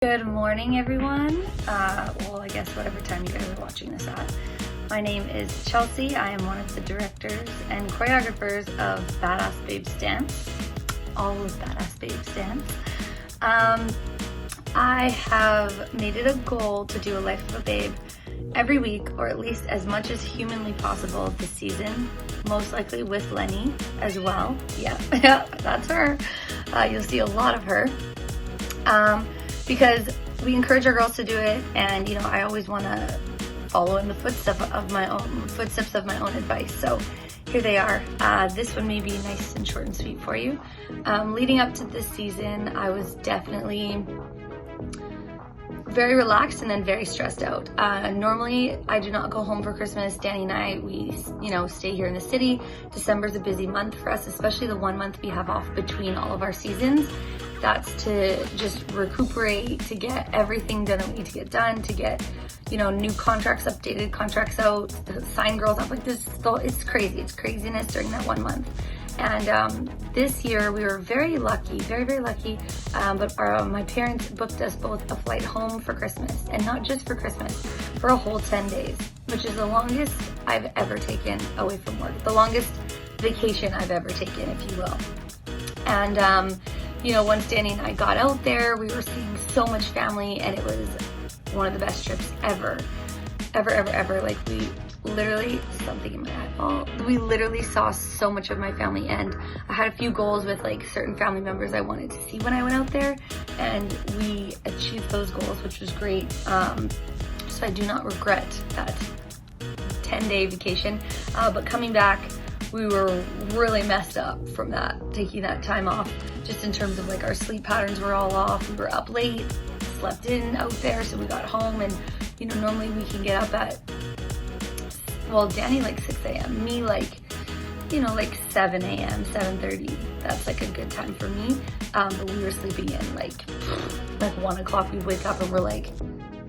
Good morning, everyone. Well, I guess whatever time you guys are watching this at. My name is Chelsea. I am one of the directors and choreographers of Badass Babes Dance, all of Badass Babes Dance. I have made it a goal to do a Life of a Babe every week, or at least as much as humanly possible this season, most likely with Lenny as well. Yeah, that's her. You'll see a lot of her. Because we encourage our girls to do it, and I always want to follow in the footsteps of my own advice. So here they are. This one may be nice and short and sweet for you. Leading up to this season, I was definitely very relaxed and then very stressed out. Normally I do not go home for Christmas. Danny and I, we stay here in the city. December's a busy month for us, especially the 1 month we have off between all of our seasons. That's to just recuperate, to get everything done that we need to get done, to get, new contracts, updated contracts out, to sign girls up like this. It's crazy. It's craziness during that 1 month. And this year we were very lucky, very, very lucky. But my parents booked us both a flight home for Christmas, and not just for Christmas, for a whole 10 days, which is the longest I've ever taken away from work, the longest vacation I've ever taken, if you will. And, once Danny and I got out there, we were seeing so much family, and it was one of the best trips ever. Like, we literally, something in my eyeball, we literally saw so much of my family, and I had a few goals with like certain family members I wanted to see when I went out there, and we achieved those goals, which was great. So I do not regret that 10-day vacation, but coming back, we were really messed up from that, taking that time off, just in terms of like our sleep patterns were all off. We were up late, slept in out there, so we got home, and normally we can get up at, Danny like 6 a.m, me like 7 a.m, 7:30. That's like a good time for me. But we were sleeping in like 1 o'clock. We'd wake up and we're like,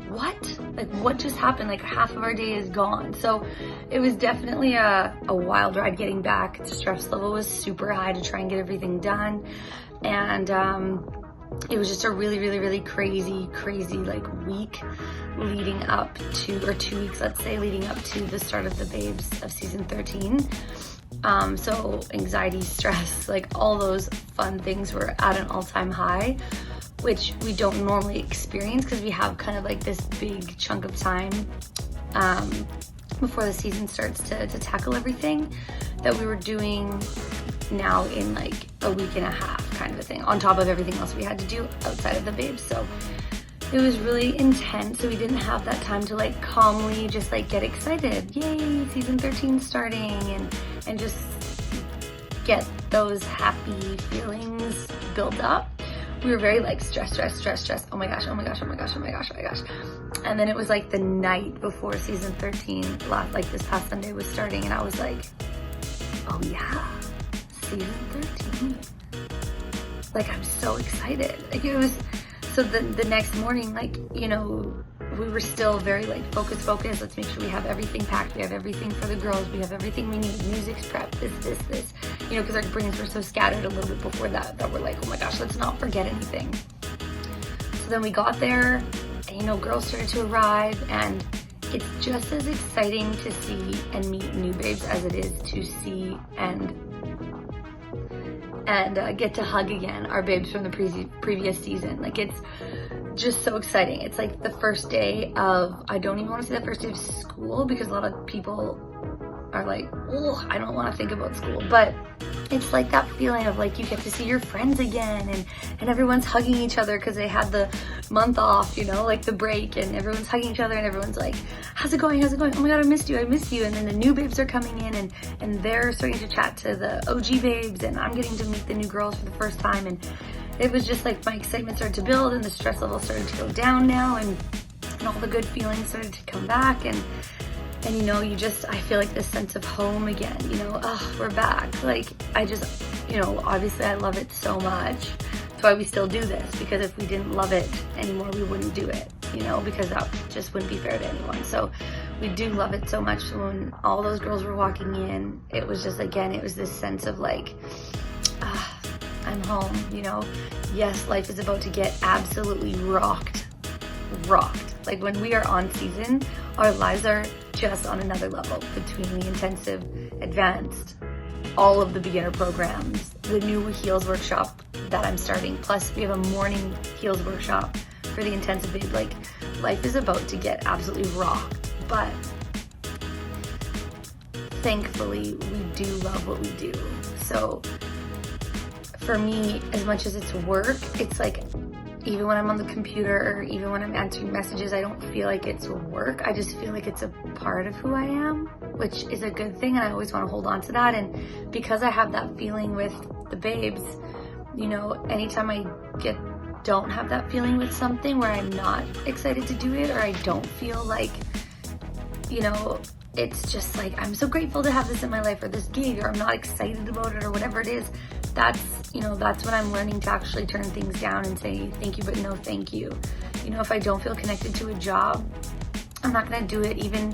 what? Like, what just happened? Like, half of our day is gone. So it was definitely a wild ride getting back. The stress level was super high to try and get everything done. And it was just a really, really, really crazy like week leading up to, or 2 weeks, let's say, leading up to the start of the Babes of season 13. So anxiety, stress, like all those fun things were at an all-time high, which we don't normally experience because we have kind of like this big chunk of time before the season starts to tackle everything that we were doing now in like a week and a half kind of a thing, on top of everything else we had to do outside of the Babes. So it was really intense, so we didn't have that time to like calmly just like get excited, yay, season 13 starting, and just get those happy feelings built up. We were very like stressed. Oh my gosh. And then it was like the night before season 13, like this past Sunday was starting, and I was like, oh yeah, season 13. Like, I'm so excited. Like, it was, so the next morning, like, we were still very like focused. Let's make sure we have everything packed. We have everything for the girls. We have everything we need. Music's prep, this, because our brains were so scattered a little bit before that we're like, oh my gosh, let's not forget anything. So then we got there, and girls started to arrive, and it's just as exciting to see and meet new babes as it is to see and get to hug again our babes from the previous season. Like, it's just so exciting. It's like the first day of, I don't even want to say the first day of school, because a lot of people are like, oh, I don't want to think about school, but it's like that feeling of like you get to see your friends again, and everyone's hugging each other because they had the month off, like the break, and everyone's hugging each other, and everyone's like, how's it going? Oh my god, I missed you. And then the new babes are coming in, and they're starting to chat to the OG babes, and I'm getting to meet the new girls for the first time, and it was just like my excitement started to build, and the stress level started to go down now, and all the good feelings started to come back, and I feel like this sense of home again, we're back. Like, I just, obviously I love it so much. That's why we still do this, because if we didn't love it anymore, we wouldn't do it, because that just wouldn't be fair to anyone. So we do love it so much. So when all those girls were walking in, it was just, again, it was this sense of like, I'm home, you know. Yes, life is about to get absolutely rocked. Like when we are on season, our lives are just on another level between the intensive, advanced, all of the beginner programs, the new heels workshop that I'm starting, plus we have a morning heels workshop for the intensive babe. Like, life is about to get absolutely rocked, but thankfully we do love what we do. So for me, as much as it's work, it's like, even when I'm on the computer or even when I'm answering messages, I don't feel like it's work. I just feel like it's a part of who I am, which is a good thing. And I always want to hold on to that. And because I have that feeling with the babes, you know, anytime I don't have that feeling with something where I'm not excited to do it, or I don't feel like, you know, it's just like, I'm so grateful to have this in my life, or this gig, or I'm not excited about it, or whatever it is, that's when I'm learning to actually turn things down and say thank you, but no thank you. You know, if I don't feel connected to a job, I'm not gonna do it, even,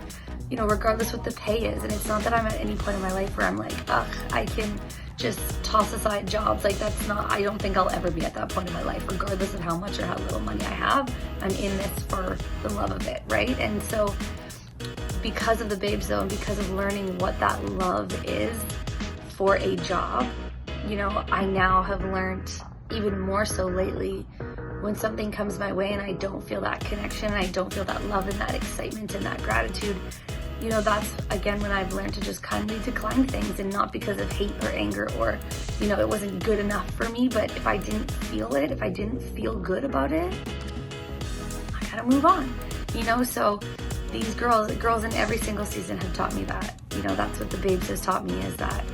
you know, regardless what the pay is. And it's not that I'm at any point in my life where I'm like, ugh, I can just toss aside jobs. Like, that's not, I don't think I'll ever be at that point in my life, regardless of how much or how little money I have. I'm in this for the love of it, right? And so because of the babes though, and because of learning what that love is for a job, you know, I now have learned even more so lately, when something comes my way and I don't feel that connection, I don't feel that love and that excitement and that gratitude, you know, that's again when I've learned to just kindly decline things, and not because of hate or anger or, you know, it wasn't good enough for me, but if I didn't feel it, if I didn't feel good about it, I gotta move on, you know. So these girls in every single season have taught me that, you know, that's what the babes has taught me, is that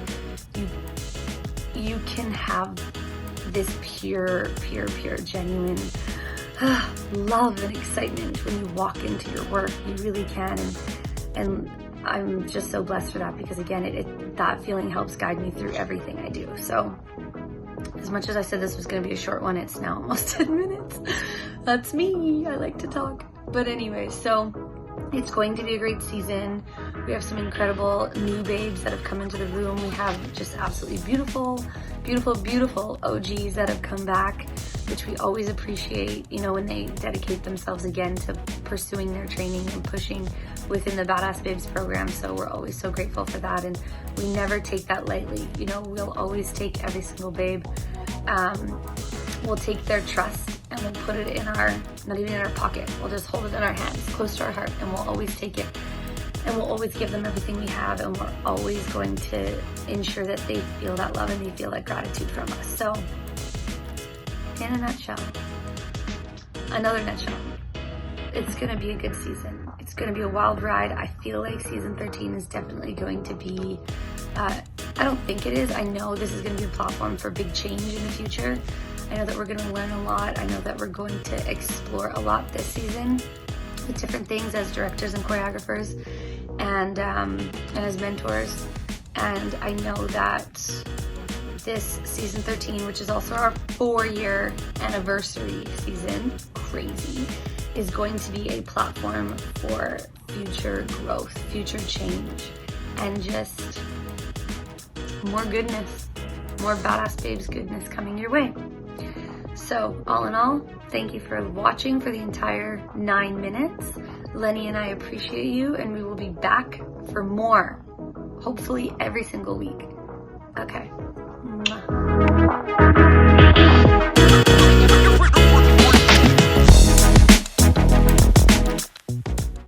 you can have this pure, genuine love and excitement when you walk into your work. You really can, and I'm just so blessed for that, because again, that feeling helps guide me through everything I do. So as much as I said this was going to be a short one, it's now almost 10 minutes. That's me. I like to talk. But anyway, so it's going to be a great season. We have some incredible new babes that have come into the room. We have just absolutely beautiful OGs that have come back, which we always appreciate, you know, when they dedicate themselves again to pursuing their training and pushing within the Badass Babes program. So we're always so grateful for that, and we never take that lightly. You know, we'll always take every single babe. We'll take their trust and we'll put it in not even in our pocket. We'll just hold it in our hands, close to our heart, and we'll always take it. And we'll always give them everything we have, and we're always going to ensure that they feel that love and they feel that gratitude from us. So, in a nutshell, it's gonna be a good season. It's gonna be a wild ride. I feel like season 13 is definitely going to be, I don't think it is. I know this is gonna be a platform for big change in the future. I know that we're gonna learn a lot. I know that we're going to explore a lot this season with different things as directors and choreographers and as mentors. And I know that this season 13, which is also our 4-year anniversary season, crazy, is going to be a platform for future growth, future change, and just more goodness, more Badass Babes goodness coming your way. So all in all, thank you for watching for the entire 9 minutes. Lenny and I appreciate you, and we will be back for more, hopefully every single week. Okay. Mwah.